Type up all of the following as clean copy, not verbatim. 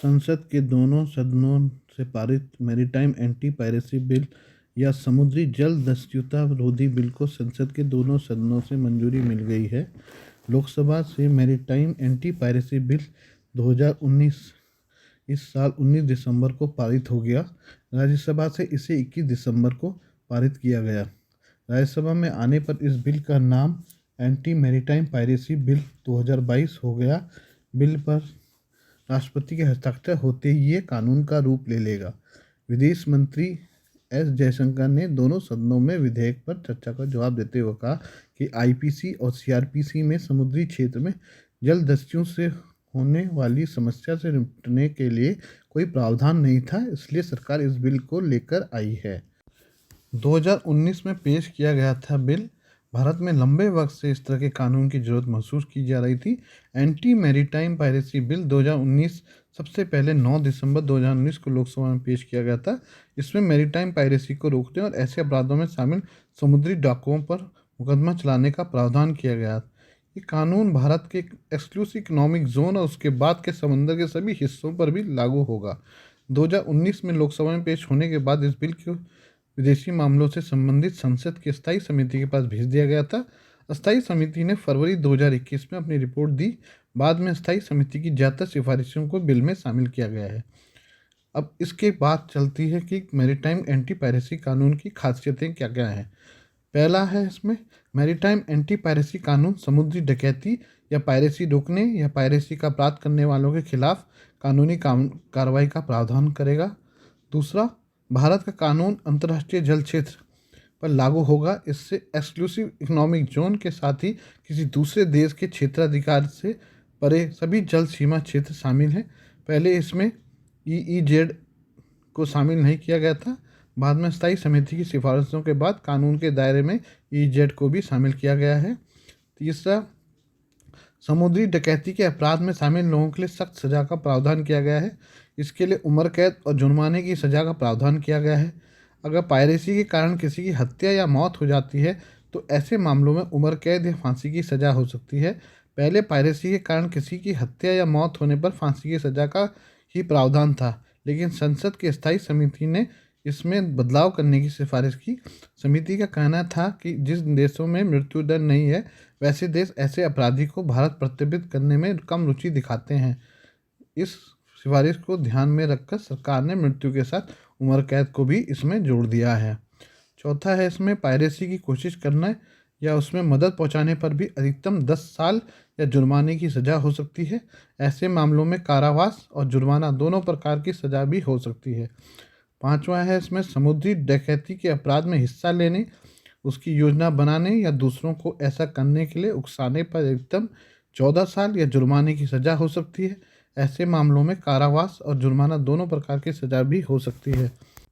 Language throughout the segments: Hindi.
संसद के दोनों सदनों से पारित मैरीटाइम एंटी पायरेसी बिल या समुद्री जल दस्युता रोधी बिल को संसद के दोनों सदनों से मंजूरी मिल गई है। लोकसभा से मैरीटाइम एंटी पायरेसी बिल 2019 इस साल 19 दिसंबर को पारित हो गया। राज्यसभा से इसे 21 दिसंबर को पारित किया गया। राज्यसभा में आने पर इस बिल का नाम एंटी मैरीटाइम पायरेसी बिल 2022 हो गया। बिल पर राष्ट्रपति के हस्ताक्षर होते ही ये कानून का रूप ले लेगा। विदेश मंत्री एस जयशंकर ने दोनों सदनों में विधेयक पर चर्चा का जवाब देते हुए कहा कि आईपीसी और सीआरपीसी में समुद्री क्षेत्र में जलदस्युओं से होने वाली समस्या से निपटने के लिए कोई प्रावधान नहीं था, इसलिए सरकार इस बिल को लेकर आई है। 2019 में पेश किया गया था बिल। भारत में लंबे वक्त से इस तरह के कानून की जरूरत महसूस की जा रही थी। एंटी मैरीटाइम पायरेसी बिल 2019 सबसे पहले 9 दिसंबर 2019 को लोकसभा में पेश किया गया था। इसमें मैरीटाइम पायरेसी को रोकने और ऐसे अपराधों में शामिल समुद्री डाकुओं पर मुकदमा चलाने का प्रावधान किया गया। ये कानून भारत के एक्सक्लूसिव इकोनॉमिक जोन और उसके बाद के समंदर के सभी हिस्सों पर भी लागू होगा। 2019 में लोकसभा में पेश होने के बाद इस बिल को विदेशी मामलों से संबंधित संसद की स्थायी समिति के पास भेज दिया गया था। स्थायी समिति ने फरवरी 2021 में अपनी रिपोर्ट दी। बाद में स्थायी समिति की ज़्यादातर सिफारिशों को बिल में शामिल किया गया है। अब इसके बाद चलती है कि मैरीटाइम एंटी पायरेसी कानून की खासियतें क्या क्या हैं। पहला है इसमें मैरीटाइम एंटी पायरेसी कानून समुद्री डकैती या पायरेसी रोकने या पायरेसी का अपराध करने वालों के खिलाफ कानूनी कार्रवाई का प्रावधान करेगा। दूसरा, भारत का कानून अंतर्राष्ट्रीय जल क्षेत्र पर लागू होगा। इससे एक्सक्लूसिव इकोनॉमिक जोन के साथ ही किसी दूसरे देश के क्षेत्राधिकार से परे सभी जल सीमा क्षेत्र शामिल हैं। पहले इसमें EEZ को शामिल नहीं किया गया था। बाद में स्थायी समिति की सिफारिशों के बाद कानून के दायरे में EEZ को भी शामिल किया गया है। तीसरा, समुद्री डकैती के अपराध में शामिल लोगों के लिए सख्त सज़ा का प्रावधान किया गया है। इसके लिए उम्र कैद और जुर्माने की सज़ा का प्रावधान किया गया है। अगर पायरेसी के कारण किसी की हत्या या मौत हो जाती है तो ऐसे मामलों में उम्र कैद या फांसी की सज़ा हो सकती है। पहले पायरेसी के कारण किसी की हत्या या मौत होने पर फांसी की सज़ा का ही प्रावधान था, लेकिन संसद की स्थायी समिति ने इसमें बदलाव करने की सिफारिश की। समिति का कहना था कि जिस देशों में मृत्यु दंड नहीं है वैसे देश ऐसे अपराधी को भारत प्रत्यर्पित करने में कम रुचि दिखाते हैं। इस सिफारिश को ध्यान में रखकर सरकार ने मृत्यु के साथ उम्र कैद को भी इसमें जोड़ दिया है। चौथा है इसमें पायरेसी की कोशिश करना या उसमें मदद पहुंचाने पर भी अधिकतम 10 साल या जुर्माने की सज़ा हो सकती है। ऐसे मामलों में कारावास और जुर्माना दोनों प्रकार की सज़ा भी हो सकती है। पांचवा है इसमें समुद्री डकैती के अपराध में हिस्सा लेने, उसकी योजना बनाने या दूसरों को ऐसा करने के लिए उकसाने पर अधिकतम 14 साल या जुर्माने की सज़ा हो सकती है। ऐसे मामलों में कारावास और जुर्माना दोनों प्रकार की सज़ा भी हो सकती है।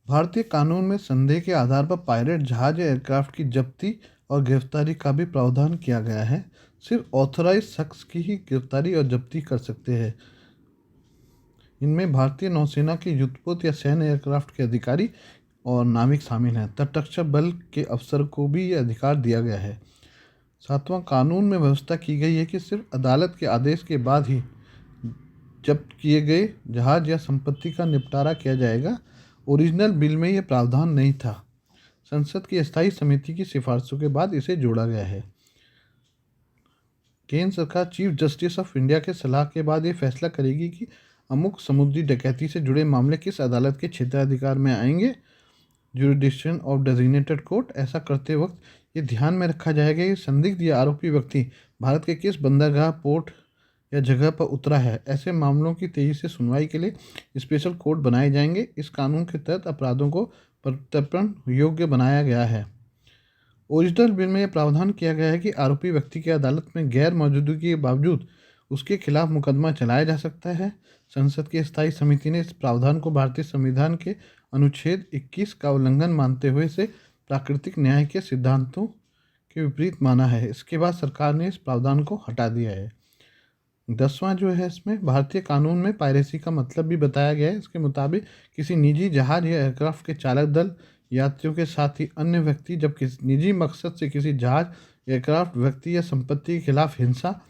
भारतीय कानून में संदेह के आधार पर पायरेट जहाज या एयरक्राफ्ट की जब्ती और गिरफ्तारी का भी प्रावधान किया गया है। सिर्फ ऑथराइज शख्स की ही गिरफ्तारी और जब्ती कर सकते हैं। इनमें भारतीय नौसेना के युद्धपोत या सैन्य एयरक्राफ्ट के अधिकारी और नाविक शामिल हैं। तटरक्षक बल के अफसर को भी ये अधिकार दिया गया है। सातवां, कानून में व्यवस्था की गई है कि सिर्फ अदालत के आदेश के बाद ही जब्त किए गए जहाज या संपत्ति का निपटारा किया जाएगा। ओरिजिनल बिल में यह प्रावधान नहीं था। संसद की स्थायी समिति की सिफारिशों के बाद इसे जोड़ा गया है। केंद्र सरकार चीफ जस्टिस ऑफ इंडिया के सलाह के बाद ये फैसला करेगी कि अमुक समुद्री डकैती से जुड़े मामले किस अदालत के क्षेत्राधिकार में आएंगे, जुरिडिक्शन ऑफ डेजिग्नेटेड कोर्ट। ऐसा करते वक्त ये ध्यान में रखा जाएगा कि संदिग्ध या आरोपी व्यक्ति भारत के किस बंदरगाह, पोर्ट या जगह पर उतरा है। ऐसे मामलों की तेजी से सुनवाई के लिए स्पेशल कोर्ट बनाए जाएंगे। इस कानून के तहत अपराधों को प्रत्यर्पण योग्य बनाया गया है। ओरिजिनल बिल में यह प्रावधान किया गया है कि आरोपी व्यक्ति की अदालत में गैर मौजूदगी के बावजूद उसके खिलाफ मुकदमा चलाया जा सकता है। संसद की स्थायी समिति ने इस प्रावधान को भारतीय संविधान के अनुच्छेद 21 का उल्लंघन मानते हुए इसे प्राकृतिक न्याय के सिद्धांतों के विपरीत माना है। इसके बाद सरकार ने इस प्रावधान को हटा दिया है। 10वां जो है इसमें भारतीय कानून में पायरेसी का मतलब भी बताया गया है। इसके मुताबिक किसी निजी जहाज या एयरक्राफ्ट के चालक दल, यात्रियों के साथ ही अन्य व्यक्ति जब किसी निजी मकसद से किसी जहाज, एयरक्राफ्ट, व्यक्ति या संपत्ति के खिलाफ हिंसा,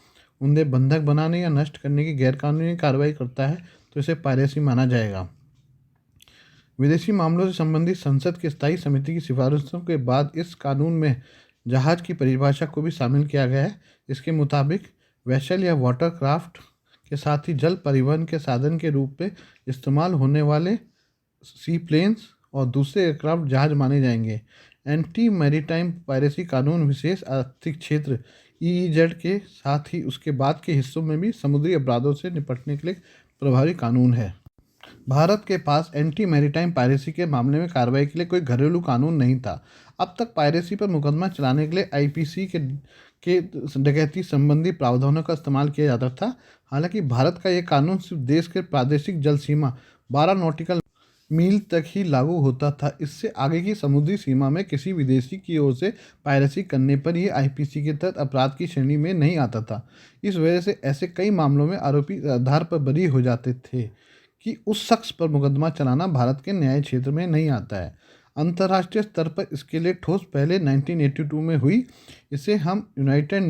उन्हें बंधक बनाने या नष्ट करने की गैरकानूनी कार्रवाई करता है तो इसे पायरेसी माना जाएगा। विदेशी मामलों से संबंधित संसद की स्थायी समिति की सिफारिशों के बाद इस कानून में जहाज की परिभाषा को भी शामिल किया गया है। इसके मुताबिक वेसल या वाटरक्राफ्ट के साथ ही जल परिवहन के साधन के रूप में इस्तेमाल होने वाले सी प्लेन्स और दूसरे एयरक्राफ्ट जहाज माने जाएंगे। एंटी मैरीटाइम पायरेसी कानून विशेष आर्थिक क्षेत्र EEZ के साथ ही उसके बाद के हिस्सों में भी समुद्री अपराधों से निपटने के लिए प्रभावी कानून है। भारत के पास एंटी मैरीटाइम पायरेसी के मामले में कार्रवाई के लिए कोई घरेलू कानून नहीं था। अब तक पायरेसी पर मुकदमा चलाने के लिए IPC के डकैती संबंधी प्रावधानों का इस्तेमाल किया जाता था। हालांकि भारत का यह कानून सिर्फ देश के प्रादेशिक जल सीमा 12 नॉटिकल मील तक ही लागू होता था। इससे आगे की समुद्री सीमा में किसी विदेशी की ओर से पायरेसी करने पर यह IPC के तहत अपराध की श्रेणी में नहीं आता था। इस वजह से ऐसे कई मामलों में आरोपी आधार पर बरी हो जाते थे कि उस शख्स पर मुकदमा चलाना भारत के न्याय क्षेत्र में नहीं आता है। अंतर्राष्ट्रीय स्तर पर इसके लिए ठोस पहले 1982 में हुई। इसे हम United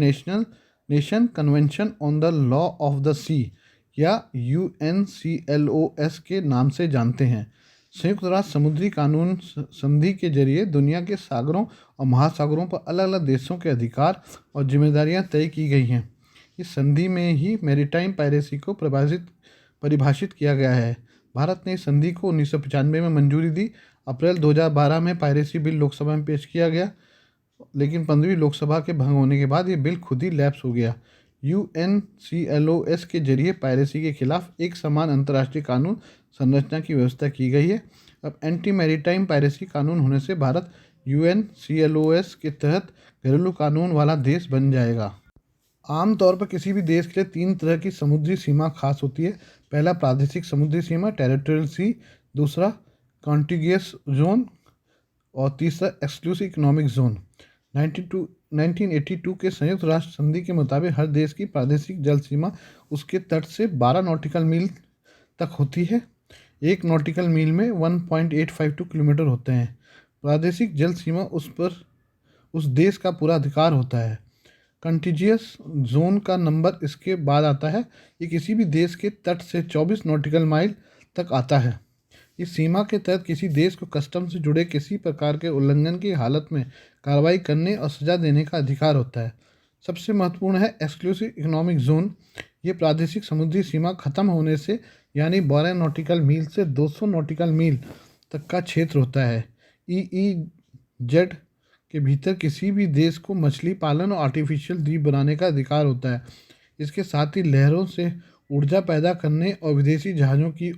Nation Convention on the law of the sea या UNCLOS के नाम से जानते हैं। संयुक्त राष्ट्र समुद्री कानून संधि के जरिए दुनिया के सागरों और महासागरों पर अलग अलग देशों के अधिकार और जिम्मेदारियां तय की गई हैं। इस संधि में ही मैरीटाइम पायरेसी को परिभाषित किया गया है। भारत ने इस संधि को 1995 में मंजूरी दी। अप्रैल 2012 में पायरेसी बिल लोकसभा में पेश किया गया, लेकिन 15वीं लोकसभा के भंग होने के बाद ये बिल खुद ही लैप्स हो गया। UNCLOS के जरिए पायरेसी के खिलाफ एक समान अंतर्राष्ट्रीय कानून संरचना की व्यवस्था की गई है। अब एंटी मैरीटाइम पायरेसी कानून होने से भारत UNCLOS के तहत घरेलू कानून वाला देश बन जाएगा। आमतौर पर किसी भी देश के लिए 3 तरह की समुद्री सीमा खास होती है। पहला प्रादेशिक समुद्री सीमा टेरिटोरियल सी, दूसरा कॉन्टिगियस जोन और तीसरा एक्सक्लूसिव इकोनॉमिक जोन। 1982 के संयुक्त राष्ट्र संधि के मुताबिक हर देश की प्रादेशिक जल सीमा उसके तट से 12 नॉटिकल मील तक होती है। 1 नॉटिकल मील में 1.852 किलोमीटर होते हैं। प्रादेशिक जल सीमा उस देश का पूरा अधिकार होता है। कंटिजियस जोन का नंबर इसके बाद आता है। ये किसी भी देश के तट से 24 नॉटिकल माइल तक आता है। इस सीमा के तहत किसी देश को कस्टम से जुड़े किसी प्रकार के उल्लंघन की हालत में कार्रवाई करने और सजा देने का अधिकार होता है। सबसे महत्वपूर्ण है एक्सक्लूसिव इकोनॉमिक जोन। ये प्रादेशिक समुद्री सीमा खत्म होने से यानी 12 नॉटिकल मील से 200 नॉटिकल मील तक का क्षेत्र होता है। EEZ के भीतर किसी भी देश को मछली पालन और आर्टिफिशियल द्वीप बनाने का अधिकार होता है। इसके साथ ही लहरों से ऊर्जा पैदा करने और विदेशी जहाज़ों की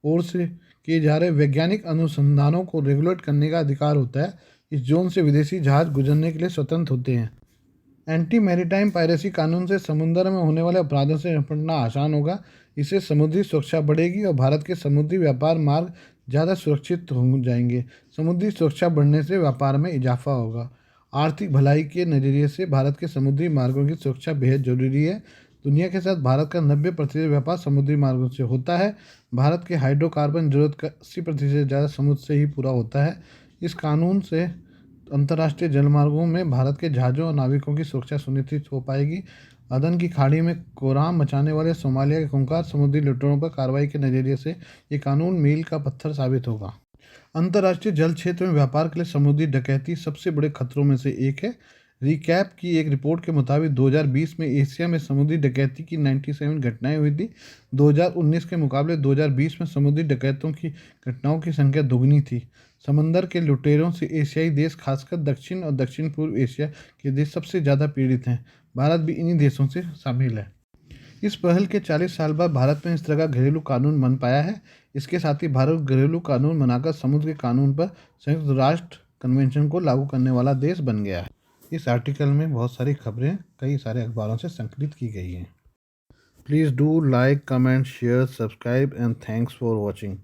ओर से किए जा रहे वैज्ञानिक अनुसंधानों को रेगुलेट करने का अधिकार होता है। इस जोन से विदेशी जहाज गुजरने के लिए स्वतंत्र होते हैं। एंटी मैरीटाइम पायरेसी कानून से समुद्र में होने वाले अपराधों से निपटना आसान होगा। इससे समुद्री सुरक्षा बढ़ेगी और भारत के समुद्री व्यापार मार्ग ज़्यादा सुरक्षित हो जाएंगे। समुद्री सुरक्षा बढ़ने से व्यापार में इजाफा होगा। आर्थिक भलाई के नज़रिए से भारत के समुद्री मार्गों की सुरक्षा बेहद जरूरी है। दुनिया के साथ भारत का 90% व्यापार समुद्री मार्गों से होता है। भारत के हाइड्रोकार्बन जरूरत का 80% से ज़्यादा समुद्र से ही पूरा होता है। इस कानून से अंतर्राष्ट्रीय जलमार्गों में भारत के जहाज़ों और नाविकों की सुरक्षा सुनिश्चित हो पाएगी। अदन की खाड़ी में कोराम मचाने वाले सोमालिया के खूंखार समुद्री लुटेरों पर कार्रवाई के नज़रिए से ये कानून मील का पत्थर साबित होगा। अंतर्राष्ट्रीय जल क्षेत्र में व्यापार के लिए समुद्री डकैती सबसे बड़े खतरों में से एक है। रिकैप की एक रिपोर्ट के मुताबिक 2020 में एशिया में समुद्री डकैती की 97 घटनाएं हुई थी। 2019 के मुकाबले 2020 में समुद्री डकैतों की घटनाओं की संख्या दोगुनी थी। समंदर के लुटेरों से एशियाई देश खासकर दक्षिण और दक्षिण पूर्व एशिया के देश सबसे ज़्यादा पीड़ित हैं। भारत भी इन्हीं देशों से शामिल है। इस पहल के 40 साल बाद भारत में इस तरह का घरेलू कानून बन पाया है। इसके साथ ही भारत घरेलू कानून बनाकर समुद्र के कानून पर संयुक्त राष्ट्र कन्वेंशन को लागू करने वाला देश बन गया है। इस आर्टिकल में बहुत सारी खबरें कई सारे अखबारों से संकलित की गई हैं। Please do like, comment, share, subscribe and thanks for watching.